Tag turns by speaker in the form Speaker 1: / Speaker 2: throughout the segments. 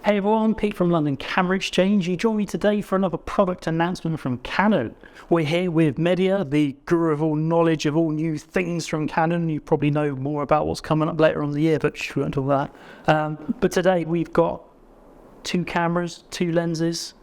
Speaker 1: Hey everyone, Pete from London Camera Exchange. You join me today for another product announcement from Canon. We're here with Mehdia, the guru of all knowledge of all new things from Canon. You probably know more about what's coming up later on in the year, but we won't talk about that. But today we've got 2 cameras, 2 lenses.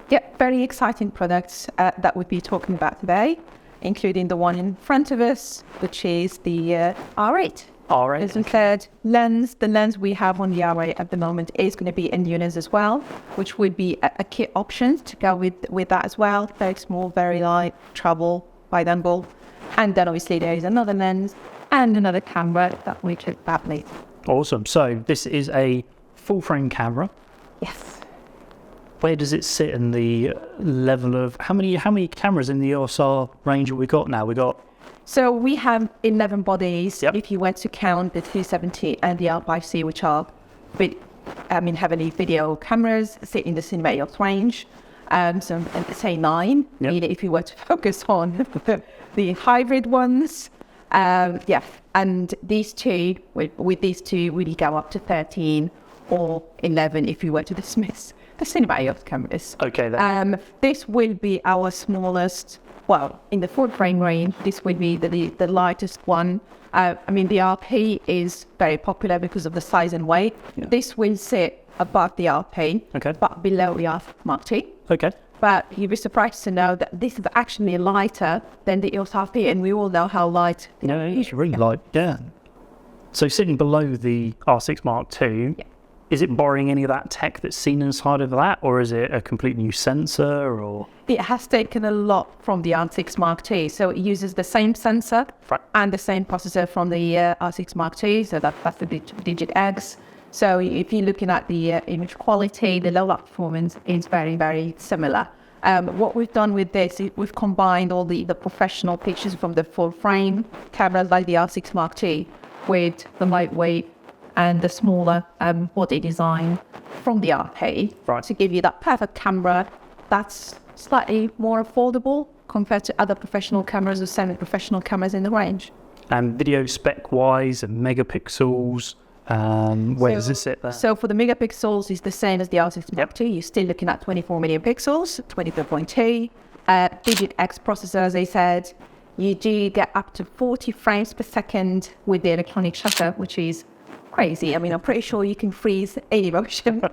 Speaker 2: Yep, very exciting products that we'll be talking about today, including the one in front of us, which is the R8.
Speaker 1: R8.
Speaker 2: As we said, lens. The lens we have on the R8 at the moment is going to be in units as well, which would be a kit option to go with that as well. Very small, very light, travel, wide angle. And then obviously there is another lens and another camera that we talk about later.
Speaker 1: Awesome. So this is a full frame camera.
Speaker 2: Yes.
Speaker 1: Where does it sit in the level of how many cameras in the EOS R range have we got now?
Speaker 2: So we have 11 bodies.
Speaker 1: Yep.
Speaker 2: If you were to count the 270 and the R5C, which are heavily video cameras, sit in the cinema EOS range. So say 9.
Speaker 1: Yep.
Speaker 2: If you were to focus on the hybrid ones. And these two, with these two, really go up to 13 or 11 if you were to dismiss the cinema EOS cameras.
Speaker 1: Okay. Then.
Speaker 2: This will be our smallest. Well, in the full frame range, this will be the lightest one. The RP is very popular because of the size and weight.
Speaker 1: Yeah.
Speaker 2: This will sit above the RP,
Speaker 1: okay,
Speaker 2: but below the Mark II.
Speaker 1: Okay.
Speaker 2: But you'd be surprised to know that this is actually lighter than the EOS RP, and we all know how light.
Speaker 1: Yeah, it's really light. Yeah. So sitting below the R6 Mark II. Yeah. Is it borrowing any of that tech that's seen inside of that, or is it a complete new sensor? Or
Speaker 2: it has taken a lot from the R6 Mark II, so it uses the same sensor and the same processor from the R6 Mark II, so that's the Digit X. So if you're looking at the image quality, the low light performance is very, very similar. What we've done with this is we've combined all the professional pictures from the full frame cameras like the R6 Mark II with the lightweight and the smaller body design from the RP to give you that perfect camera that's slightly more affordable compared to other professional cameras or semi-professional cameras in the range.
Speaker 1: And video spec-wise and megapixels, where does it sit there?
Speaker 2: So for the megapixels, it's the same as the R6 Mark II. You're still looking at 24 million pixels, 24.2. Digit X processor, as I said. You do get up to 40 frames per second with the electronic shutter, which is crazy. I'm pretty sure you can freeze any motion.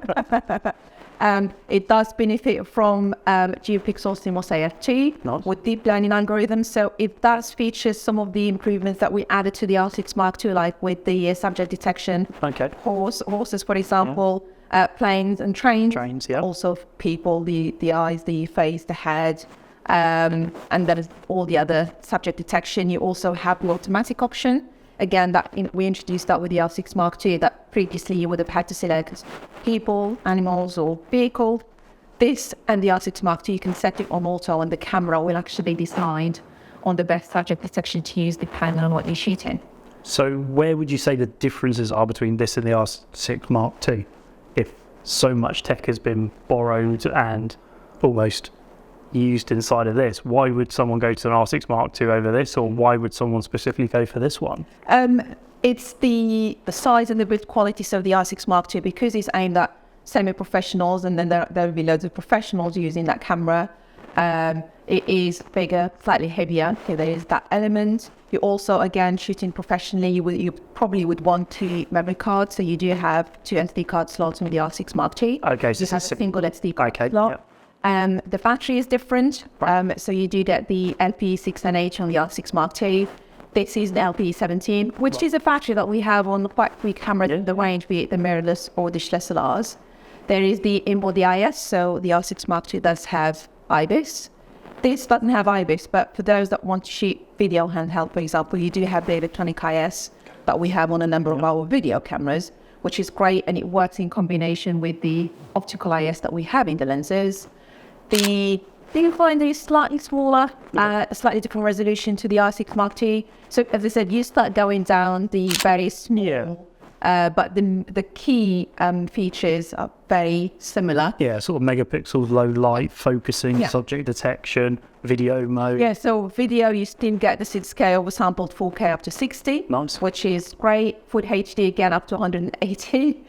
Speaker 2: It does benefit from GeoPixel CMOS AF2 with deep learning algorithms. So it does feature some of the improvements that we added to the R6 Mark II, like with the subject detection.
Speaker 1: Okay.
Speaker 2: Horses, for example, planes and trains.
Speaker 1: Trains, yeah. Also
Speaker 2: people, the eyes, the face, the head. And that is all the other subject detection. You also have the automatic option. Again, we introduced that with the R6 Mark II, that previously you would have had to select people, animals, or vehicle. This and the R6 Mark II, you can set it on auto, and the camera will actually decide on the best subject detection to use depending on what you're shooting.
Speaker 1: So where would you say the differences are between this and the R6 Mark II? If so much tech has been borrowed and almost used inside of this, why would someone go to an R6 Mark II over this, or why would someone specifically go for this one?
Speaker 2: It's the size and the build quality. So the R6 Mark II, because it's aimed at semi-professionals, and then there will be loads of professionals using that camera. It is bigger, slightly heavier. So there is that element. You also, again, shooting professionally, you probably would want 2 memory cards. So you do have 2 SD card slots with the R6 Mark II.
Speaker 1: Okay, so
Speaker 2: you have a single SD card slot.
Speaker 1: Yep.
Speaker 2: The battery is different, so you do get the LP6NH on the R6 Mark II. This is the LP17, which is a battery that we have on quite a few cameras in the range, be it the mirrorless or the SLRs. There is the in-body IS, so the R6 Mark II does have IBIS. This doesn't have IBIS, but for those that want to shoot video handheld, for example, you do have the electronic IS that we have on a number of our video cameras, which is great, and it works in combination with the optical IS that we have in the lenses. The viewfinder is slightly smaller, a slightly different resolution to the R6 Mark II. So as I said, you start going down the very small, but the key features are very similar.
Speaker 1: Yeah, sort of megapixels, low light, focusing, subject detection, video mode.
Speaker 2: Yeah, so video, you still get the 6K oversampled 4K up to 60,
Speaker 1: nice,
Speaker 2: which is great. Full HD again up to 180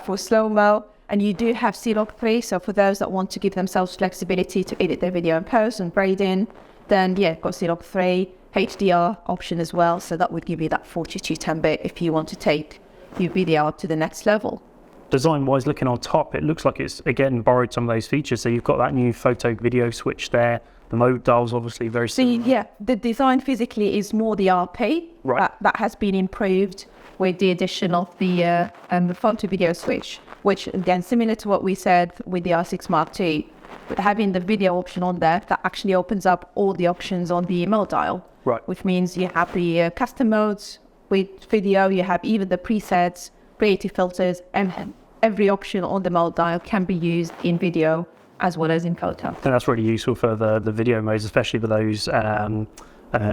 Speaker 2: for slow-mo. And you do have C-Log 3, so for those that want to give themselves flexibility to edit their video in post and braid in, then yeah, got C-Log 3, HDR option as well, so that would give you that 4210-bit if you want to take your video up to the next level.
Speaker 1: Design-wise, looking on top, it looks like it's, again, borrowed some of those features. So you've got that new photo-video switch there. The mode dial's obviously very similar.
Speaker 2: So yeah, the design physically is more the RP.
Speaker 1: Right.
Speaker 2: That has been improved with the addition of the photo-video switch, which, again, similar to what we said with the R6 Mark II, but having the video option on there, that actually opens up all the options on the mode dial.
Speaker 1: Right.
Speaker 2: Which means you have the custom modes with video, you have even the presets, creative filters, and every option on the mode dial can be used in video as well as in photo.
Speaker 1: And that's really useful for the video modes, especially for those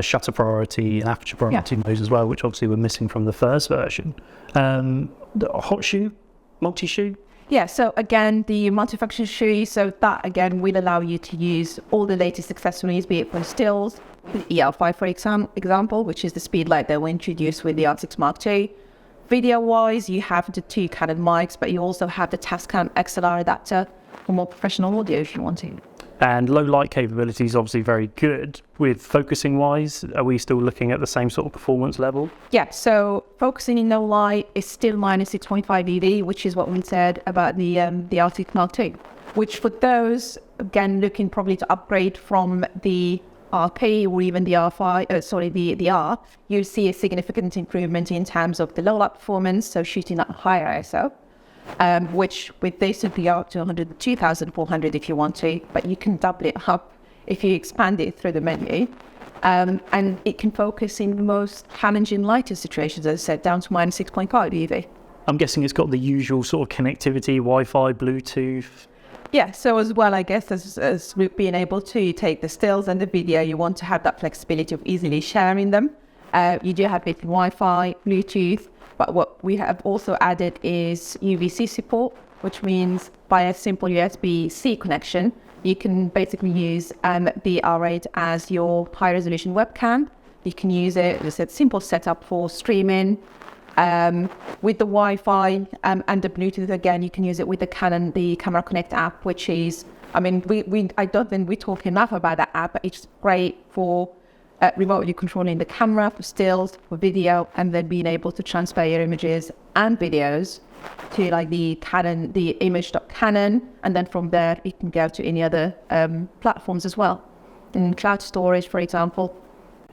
Speaker 1: shutter priority and aperture priority modes as well, which obviously were missing from the first version. The hot shoe, multi-shoe?
Speaker 2: Yeah, so again, the multifunction shoe, so that again will allow you to use all the latest accessories, be it for stills, the EL5 for example, which is the speed light that we introduced with the R6 Mark II. Video-wise, you have the 2 Canon mics, but you also have the Tascam XLR adapter for more professional audio if you want to.
Speaker 1: And low light capability is obviously very good. With focusing wise, are we still looking at the same sort of performance level?
Speaker 2: Yeah, so focusing in low light is still minus 6.5 EV, which is what we said about the R6 Mark II. Which for those, again, looking probably to upgrade from the RP or even the R5, the R, you'll see a significant improvement in terms of the low light performance, so shooting at higher ISO. Which with this would be up to 102,400 if you want to, but you can double it up if you expand it through the menu. And it can focus in the most challenging lighting situations, as I said, down to minus 6.5 EV.
Speaker 1: I'm guessing it's got the usual sort of connectivity, Wi-Fi, Bluetooth.
Speaker 2: Yeah, so as well, I guess, as being able to take the stills and the video, you want to have that flexibility of easily sharing them. You do have it Wi-Fi, Bluetooth, but what we have also added is UVC support, which means by a simple USB-C connection, you can basically use the R8 as your high-resolution webcam. You can use it as a simple setup for streaming. With the Wi-Fi and the Bluetooth, again, you can use it with the Canon, the Camera Connect app, which is, I mean, I don't think we talk enough about that app, but it's great for remotely controlling the camera, for stills, for video, and then being able to transfer your images and videos to like the Canon, the image.canon, and then from there it can go to any other platforms as well, in cloud storage, for example.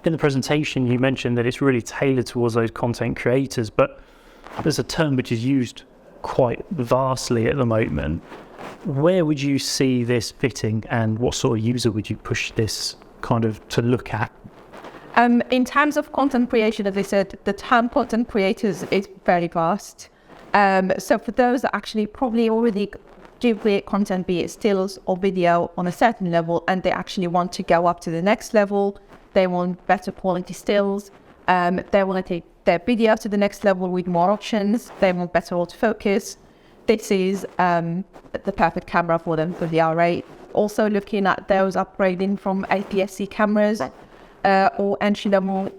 Speaker 1: In the presentation, you mentioned that it's really tailored towards those content creators, but there's a term which is used quite vastly at the moment. Where would you see this fitting, and what sort of user would you push this kind of to look at?
Speaker 2: In terms of content creation, as I said, the term content creators is very vast. So for those that actually probably already do create content, be it stills or video on a certain level, and they actually want to go up to the next level, they want better quality stills, they want to take their video to the next level with more options, they want better autofocus. This is the perfect camera for them, for the R8. Also looking at those upgrading from APS-C cameras or entry-level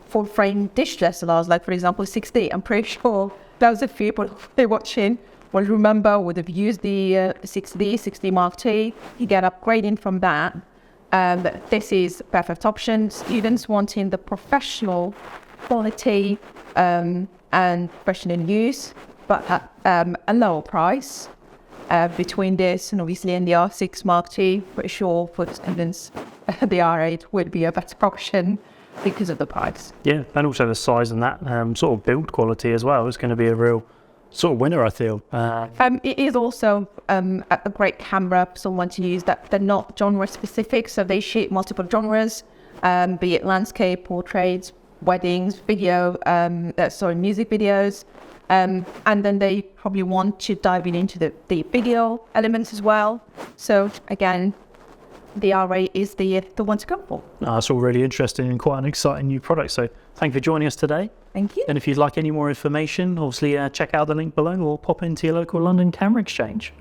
Speaker 2: full-frame dish DSLRs, like for example 6D. I'm pretty sure those of you people watching will remember, would have used the 6D Mark II. You get upgrading from that. This is perfect option. Students wanting the professional quality and professional use, but at a lower price. Between this and obviously in the R6 Mark II, pretty sure for students the R8 would be a better option because of the price. Yeah,
Speaker 1: and also the size and that sort of build quality as well is going to be a real sort of winner, I feel.
Speaker 2: It is also a great camera for someone to use that they're not genre specific, so they shoot multiple genres, be it landscape, portraits, weddings, video, music videos. And then they probably want to dive into the video elements as well. So again, the R8 is the one to go for.
Speaker 1: That's all really interesting and quite an exciting new product. So thank you for joining us today.
Speaker 2: Thank you.
Speaker 1: And if you'd like any more information, obviously check out the link below or pop into your local London Camera Exchange.